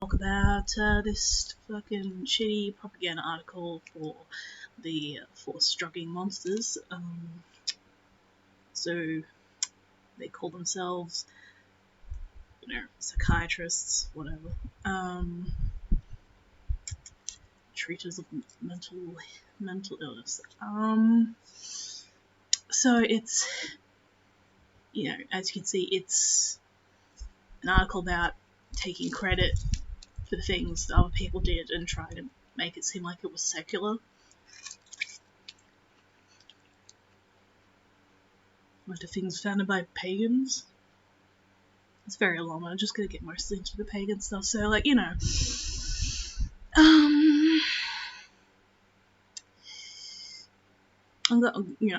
Talk about this fucking shitty propaganda article for the force-drugging monsters. So they call themselves, psychiatrists, whatever. Treaters of mental illness. So it's, as you can see, it's an article about taking credit for the things that other people did and trying to make it seem like it was secular. Like the things founded by pagans. It's very long. I'm just gonna get mostly into the pagan stuff. So, I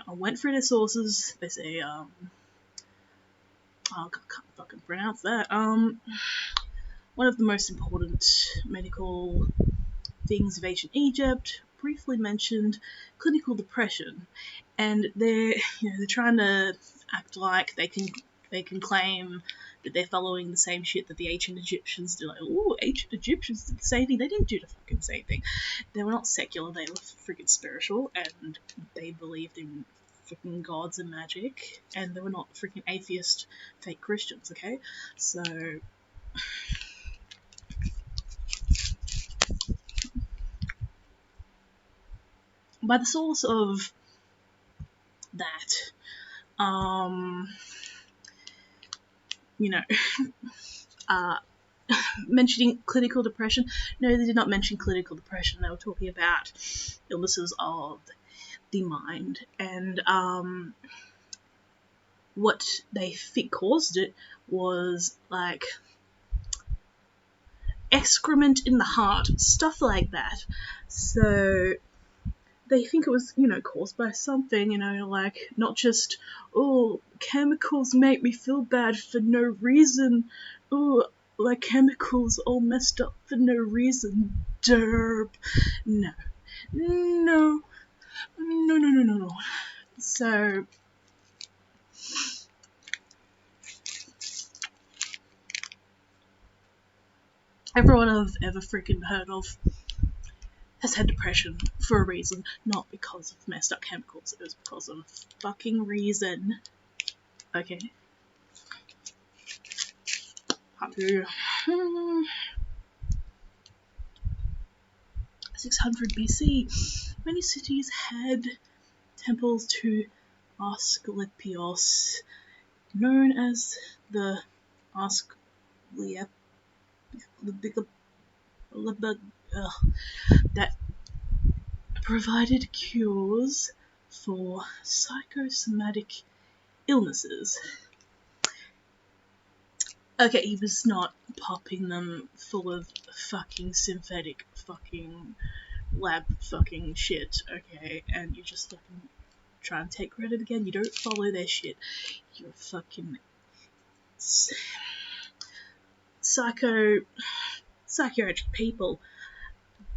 went through their sources. They say, I can't fucking pronounce that. One of the most important medical things of ancient Egypt briefly mentioned clinical depression, and they're trying to act like they can claim that they're following the same shit that the ancient Egyptians do. Like, ooh, ancient Egyptians did the same thing. They didn't do the fucking same thing. They were not secular. They were freaking spiritual, and they believed in freaking gods and magic, and they were not freaking atheist fake Christians. Okay, so. By the source of that, mentioning clinical depression. No, they did not mention clinical depression. They were talking about illnesses of the mind, and what they think caused it was like excrement in the heart, stuff like that. So they think it was, caused by something, like not just, oh, chemicals make me feel bad for no reason. Oh, like chemicals all messed up for no reason. Derp. No. So, everyone I've ever freaking heard of has had depression for a reason, not because of messed up chemicals. It was because of fucking reason. Okay. 600 BC, many cities had temples to Asclepios, known as the that provided cures for psychosomatic illnesses. Okay, he was not popping them full of fucking synthetic fucking lab fucking shit, okay? And you just fucking try and take credit again. You don't follow their shit. You're fucking psychiatric people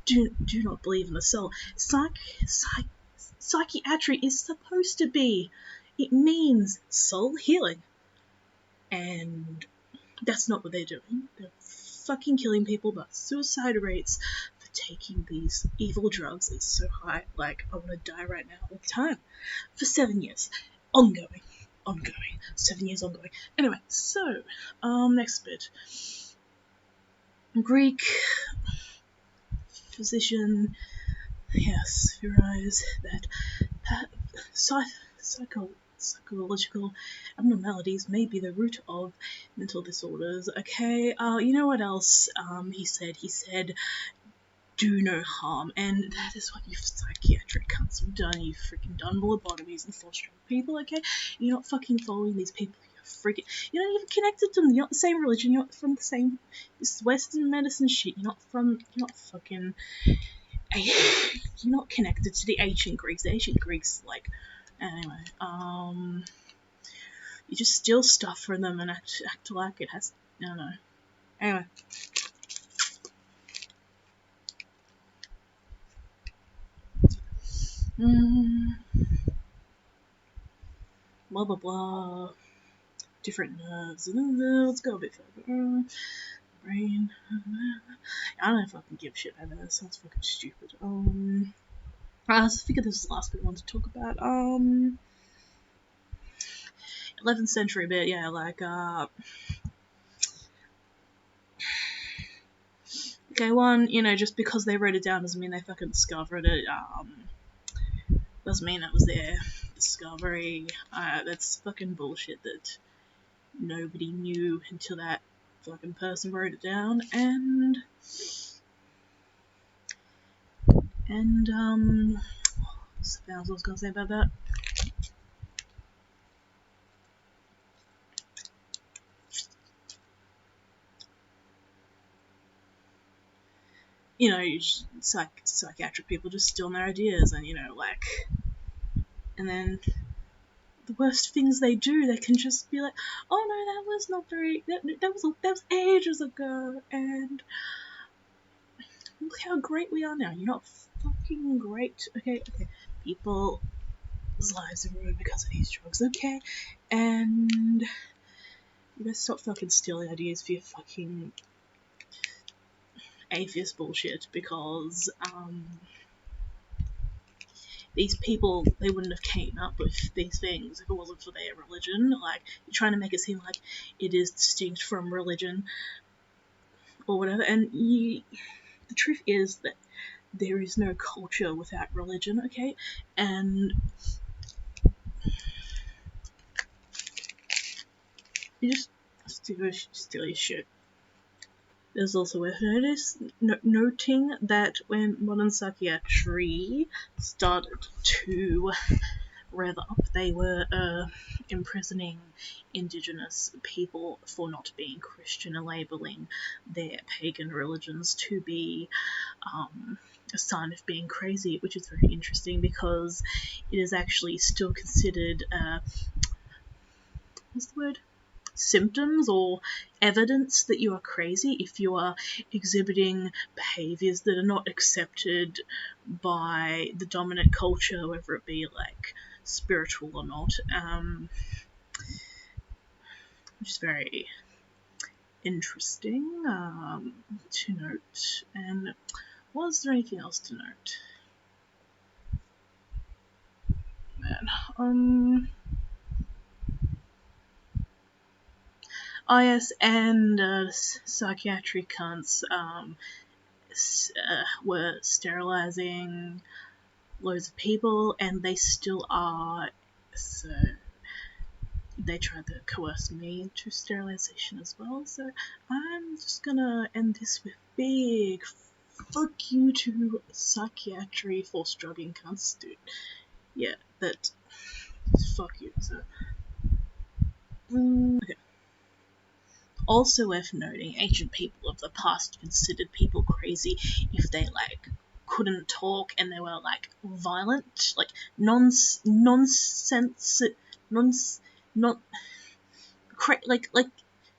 do not believe in the soul. Psychiatry is supposed to be. It means soul healing. And that's not what they're doing. They're fucking killing people, but suicide rates for taking these evil drugs is so high. Like, I want to die right now all the time. For 7 years. Ongoing. 7 years ongoing. Anyway, so, next bit. Greek physician, yes, theorized that psychological abnormalities may be the root of mental disorders. Okay, you know what else he said do no harm, and that is what you psychiatric cunts have done. You've freaking done lobotomies and forced people, okay? You're not fucking following these people. You're not even connected to them. You're not the same religion. You're not from the same this Western medicine shit. You're not connected to the ancient Greeks. The ancient Greeks, like, anyway, you just steal stuff from them and act like it has, I don't know. Anyway. Blah blah blah. Different nerves. Let's go a bit further. brain. I don't fucking give a shit about that. That sounds fucking stupid. I figured this was the last good one to talk about. 11th century bit, yeah, like, okay, one, you know, just because they wrote it down doesn't mean they fucking discovered it, doesn't mean it was their discovery. That's fucking bullshit that nobody knew until that fucking person wrote it down, and something else I was gonna say about that. You know, psychiatric people just steal their ideas, and, you know, like, and then the worst things they do, they can just be like, oh no, that was not very, that was ages ago, and look how great we are now. You're not fucking great, okay? People's lives are ruined because of these drugs, okay? And you better stop fucking stealing ideas for your fucking atheist bullshit, because, these people, they wouldn't have came up with these things if it wasn't for their religion. Like, you're trying to make it seem like it is distinct from religion or whatever, and the truth is that there is no culture without religion, okay? And you just steal your shit. There's also worth noting that when modern psychiatry started to rev up, they were imprisoning indigenous people for not being Christian and labelling their pagan religions to be a sign of being crazy, which is very interesting because it is actually still considered what's the word? Symptoms or evidence that you are crazy if you are exhibiting behaviours that are not accepted by the dominant culture, whether it be like spiritual or not, which is very interesting to note. And was there anything else to note? Man, oh yes, and psychiatry cunts were sterilizing loads of people, and they still are, so they tried to coerce me into sterilization as well, so I'm just gonna end this with big fuck you to psychiatry for drugging cunts, dude. Yeah, that, fuck you, so, okay. Also worth noting, ancient people of the past considered people crazy if they, like, couldn't talk and they were, like, violent, like, like,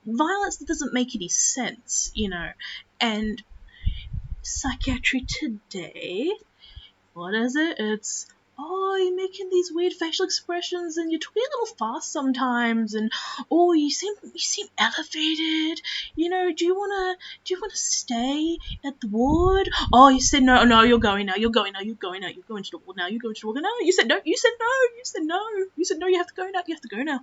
violence that doesn't make any sense, you know, and psychiatry today, what is it? It's, oh, you're making these weird facial expressions and you're talking a little fast sometimes, and oh, you seem elevated. You know, do you wanna stay at the ward? Oh, you said no, you're going now, you're going to the ward now, you said no, you said no, you said no, you have to go now,